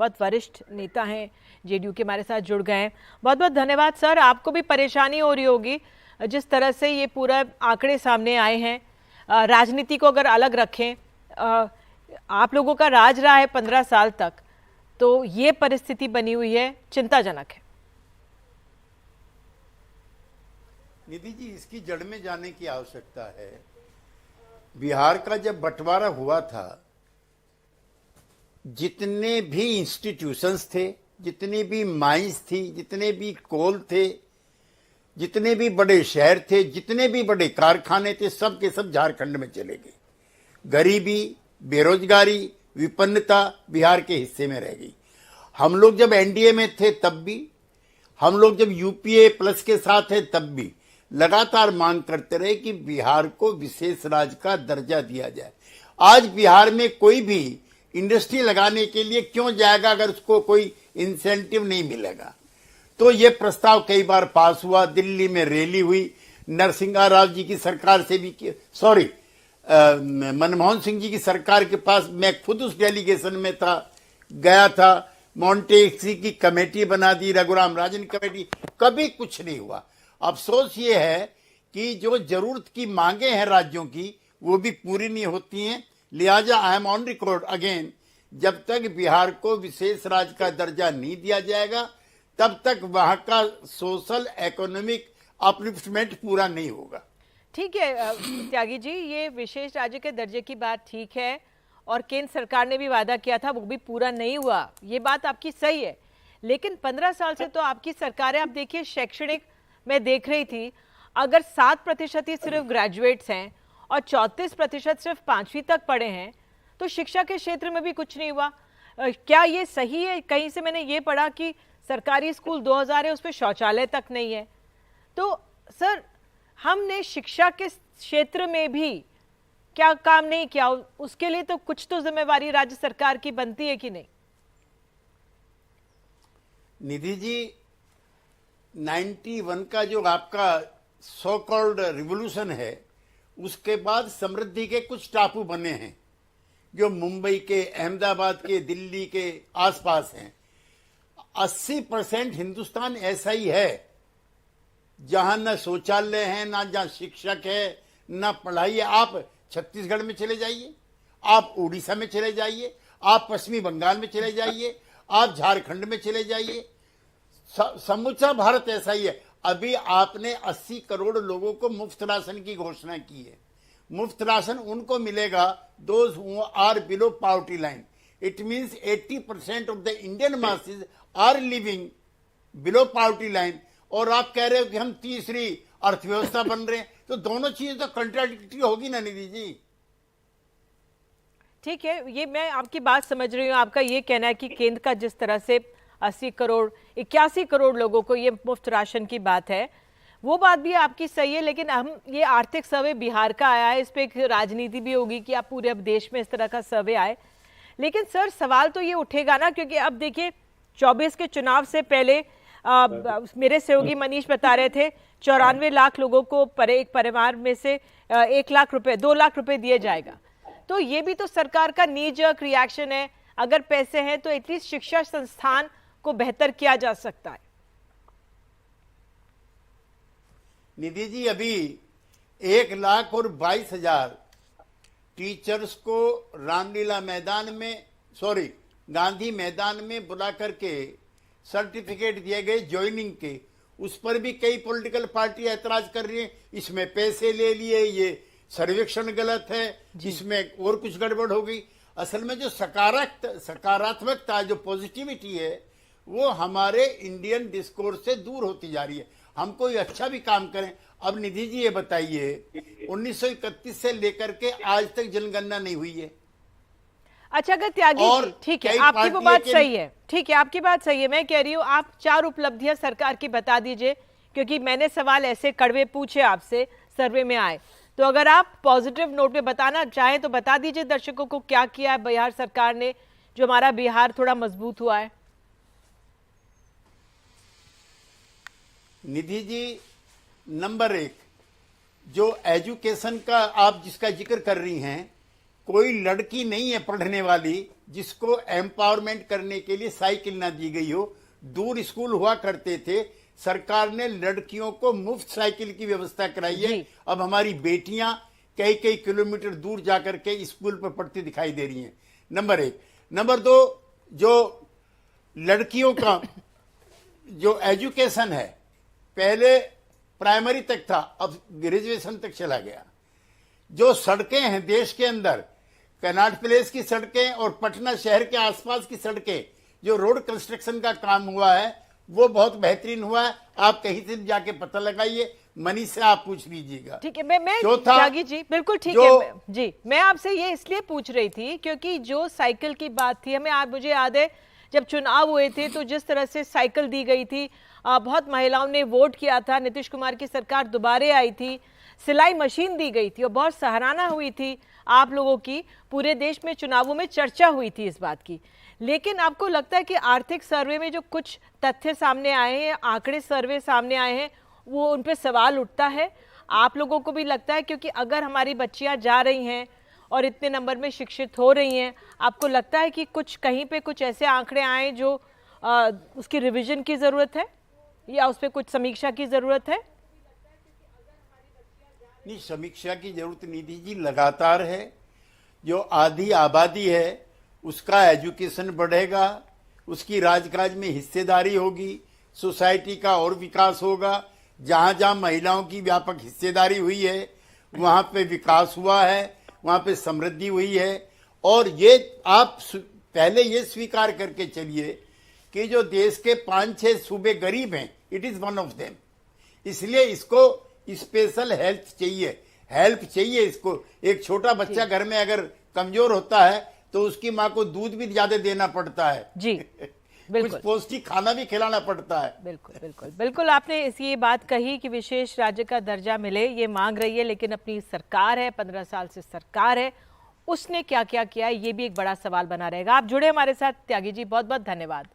बहुत वरिष्ठ नेता हैं जेडीयू के, हमारे साथ जुड़ गए हैं। बहुत बहुत धन्यवाद सर। आपको भी परेशानी हो रही होगी जिस तरह से ये पूरा आंकड़े सामने आए हैं। राजनीति को अगर अलग रखें, आप लोगों का राज रहा है 15 साल तक, तो ये परिस्थिति बनी हुई है, चिंताजनक है। निधि जी, इसकी जड़ में जाने की आवश्यकता है। बिहार का जब बंटवारा हुआ था, जितने भी इंस्टीट्यूशंस थे, जितनी भी माइंस थी, जितने भी कोल थे, जितने भी बड़े शहर थे, जितने भी बड़े कारखाने थे, सब के सब झारखंड में चले गए। गरीबी, बेरोजगारी, विपन्नता बिहार के हिस्से में रह गई। हम लोग जब एनडीए में थे तब भी, हम लोग जब यूपीए प्लस के साथ है तब भी लगातार मांग करते रहे कि बिहार को विशेष राज्य का दर्जा दिया जाए। आज बिहार में कोई भी इंडस्ट्री लगाने के लिए क्यों जाएगा अगर उसको कोई इंसेंटिव नहीं मिलेगा। तो ये प्रस्ताव कई बार पास हुआ, दिल्ली में रैली हुई, नरसिंहा राव जी की सरकार से भी, सॉरी मनमोहन सिंह जी की सरकार के पास मैं खुद उस डेलीगेशन में था, गया था। मॉन्टेक्सी की कमेटी बना दी, रघुराम राजन कमेटी, कभी कुछ नहीं हुआ। अफसोस ये है कि जो जरूरत की मांगे हैं राज्यों की, वो भी पूरी नहीं होती हैं। लिहाजा I am on record again, जब तक बिहार को विशेष राज्य का दर्जा नहीं दिया जाएगा तब तक वहां का सोशल इकोनॉमिक अपलिफ्टमेंट पूरा नहीं होगा। ठीक है त्यागी जी, ये विशेष राज्य के दर्जे की बात ठीक है, और केंद्र सरकार ने भी वादा किया था, वो भी पूरा नहीं हुआ, ये बात आपकी सही है। लेकिन 15 साल से तो आपकी सरकारें, आप देखिए शैक्षणिक मैं देख रही थी, अगर 7% ही सिर्फ ग्रेजुएट्स हैं और 34% सिर्फ 5वीं तक पढ़े हैं, तो शिक्षा के क्षेत्र में भी कुछ नहीं हुआ। क्या ये सही है? कहीं से मैंने ये पढ़ा कि सरकारी स्कूल 2000 है, उस पर शौचालय तक नहीं है। तो सर, हमने शिक्षा के क्षेत्र में भी क्या काम नहीं किया? उसके लिए तो कुछ तो जिम्मेवारी राज्य सरकार की बनती है कि नहीं? निधि जी, 91 का जो आपका सो कॉल्ड रिवोल्यूशन है, उसके बाद समृद्धि के कुछ टापू बने हैं जो मुंबई के, अहमदाबाद के, दिल्ली के आसपास हैं। 80% हिंदुस्तान ऐसा ही है जहां न शौचालय है, ना जहां शिक्षक है, ना पढ़ाई है। आप छत्तीसगढ़ में चले जाइए, आप उड़ीसा में चले जाइए, आप पश्चिमी बंगाल में चले जाइए, आप झारखंड में चले जाइए, समूचा भारत ऐसा ही है। अभी आपने 80 करोड़ लोगों को मुफ्त राशन की घोषणा की है। मुफ्त राशन उनको मिलेगा those who are below poverty line. It means 80% of the Indian masses are living below poverty line. और आप कह रहे हो कि हम तीसरी अर्थव्यवस्था बन रहे हैं, तो दोनों चीजें तो कंट्राडिक्टरी होगी ना निधि जी। ठीक है, ये मैं आपकी बात समझ रही हूँ। आपका ये कहना है कि केंद्र का जिस तरह से 80 करोड़ 81 करोड़ लोगों को ये मुफ्त राशन की बात है, वो बात भी आपकी सही है। लेकिन हम ये आर्थिक सर्वे बिहार का आया है, इस पर एक राजनीति भी होगी कि आप पूरे अब देश में इस तरह का सर्वे आए। लेकिन सर, सवाल तो ये उठेगा ना, क्योंकि अब देखिए 24 के चुनाव से पहले मेरे सहयोगी मनीष बता रहे थे 94 लाख लोगों को एक परिवार में से 1 लाख रुपए 2 लाख रुपए दिए जाएगा। तो ये भी तो सरकार का नी जर्क रिएक्शन है। अगर पैसे हैं तो एटलीस्ट शिक्षा संस्थान को बेहतर किया जा सकता है। निधि जी, अभी 1,22,000 टीचर्स को रामलीला मैदान में, सॉरी गांधी मैदान में बुला करके सर्टिफिकेट दिए गए ज्वाइनिंग के। उस पर भी कई पॉलिटिकल पार्टी ऐतराज कर रही है, इसमें पैसे ले लिए, ये सर्वेक्षण गलत है, इसमें और कुछ गड़बड़ हो गई। असल में जो सकारात्मकता, जो पॉजिटिविटी है, वो हमारे इंडियन डिस्कोर्स से दूर होती जा रही है। हम कोई अच्छा भी काम करें। अब निधि जी ये बताइए, 1931 से लेकर के आज तक जनगणना नहीं हुई है। अच्छा, अगर त्यागी जी, ठीक है, आपकी वो बात सही है, ठीक है, आपकी बात सही है। मैं कह रही हूँ आप 4 उपलब्धियां सरकार की बता दीजिए, क्योंकि मैंने सवाल ऐसे कड़वे पूछे आपसे, सर्वे में आए। तो अगर आप पॉजिटिव नोट पे बताना चाहें तो बता दीजिए दर्शकों को, क्या किया है बिहार सरकार ने जो हमारा बिहार थोड़ा मजबूत हुआ है। निधि जी, नंबर 1 जो एजुकेशन का आप जिसका जिक्र कर रही हैं, कोई लड़की नहीं है पढ़ने वाली जिसको एम्पावरमेंट करने के लिए साइकिल ना दी गई हो। दूर स्कूल हुआ करते थे, सरकार ने लड़कियों को मुफ्त साइकिल की व्यवस्था कराई है। जी। अब हमारी बेटियां कई कई किलोमीटर दूर जाकर के स्कूल पर पढ़ती दिखाई दे रही हैं। नंबर 1। नंबर 2, जो लड़कियों का जो एजुकेशन है, पहले प्राइमरी तक था, अब ग्रेजुएशन तक चला गया। जो सड़कें हैं देश के अंदर, कनॉट प्लेस की सड़कें और पटना शहर के आसपास की सड़कें, जो रोड कंस्ट्रक्शन का काम हुआ है वो बहुत बेहतरीन हुआ है। आप कहीं से जाके पता लगाइए, मनीष से आप पूछ लीजिएगा। ठीक है, मैं चौथा, त्यागी जी बिल्कुल ठीक है जी। मैं आपसे ये इसलिए पूछ रही थी क्योंकि जो साइकिल की बात थी, मुझे याद है जब चुनाव हुए थे तो जिस तरह से साइकिल दी गई थी, बहुत महिलाओं ने वोट किया था, नीतीश कुमार की सरकार दोबारा आई थी, सिलाई मशीन दी गई थी और बहुत सराहना हुई थी आप लोगों की, पूरे देश में चुनावों में चर्चा हुई थी इस बात की। लेकिन आपको लगता है कि आर्थिक सर्वे में जो कुछ तथ्य सामने आए हैं, आंकड़े सर्वे सामने आए हैं, वो उन पे सवाल उठता है? आप लोगों को भी लगता है? क्योंकि अगर हमारी बच्चियां जा रही हैं और इतने नंबर में शिक्षित हो रही हैं, आपको लगता है कि कुछ कहीं पे कुछ ऐसे आंकड़े आए जो उसकी रिवीजन की ज़रूरत है या उस पर कुछ समीक्षा की ज़रूरत है? नहीं, समीक्षा की जरूरत निधि जी लगातार है। जो आधी आबादी है उसका एजुकेशन बढ़ेगा, उसकी राजकाज में हिस्सेदारी होगी, सोसाइटी का और विकास होगा। जहां जहां महिलाओं की व्यापक हिस्सेदारी हुई है वहां पे विकास हुआ है, वहां पे समृद्धि हुई है। और ये आप पहले ये स्वीकार करके चलिए कि जो देश के 5-6 सूबे गरीब हैं, it is one of them. इसलिए इसको स्पेशल हेल्प चाहिए इसको। एक छोटा बच्चा घर में अगर कमजोर होता है तो उसकी माँ को दूध भी ज्यादा देना पड़ता है जी बिल्कुल, कुछ पौष्टिक खाना भी खिलाना पड़ता है। बिल्कुल बिल्कुल बिल्कुल, आपने ये बात कही कि विशेष राज्य का दर्जा मिले, ये मांग रही है, लेकिन अपनी सरकार है, 15 साल से सरकार है, उसने क्या क्या किया है ये भी एक बड़ा सवाल बना रहेगा। आप जुड़े हमारे साथ त्यागी जी, बहुत बहुत धन्यवाद।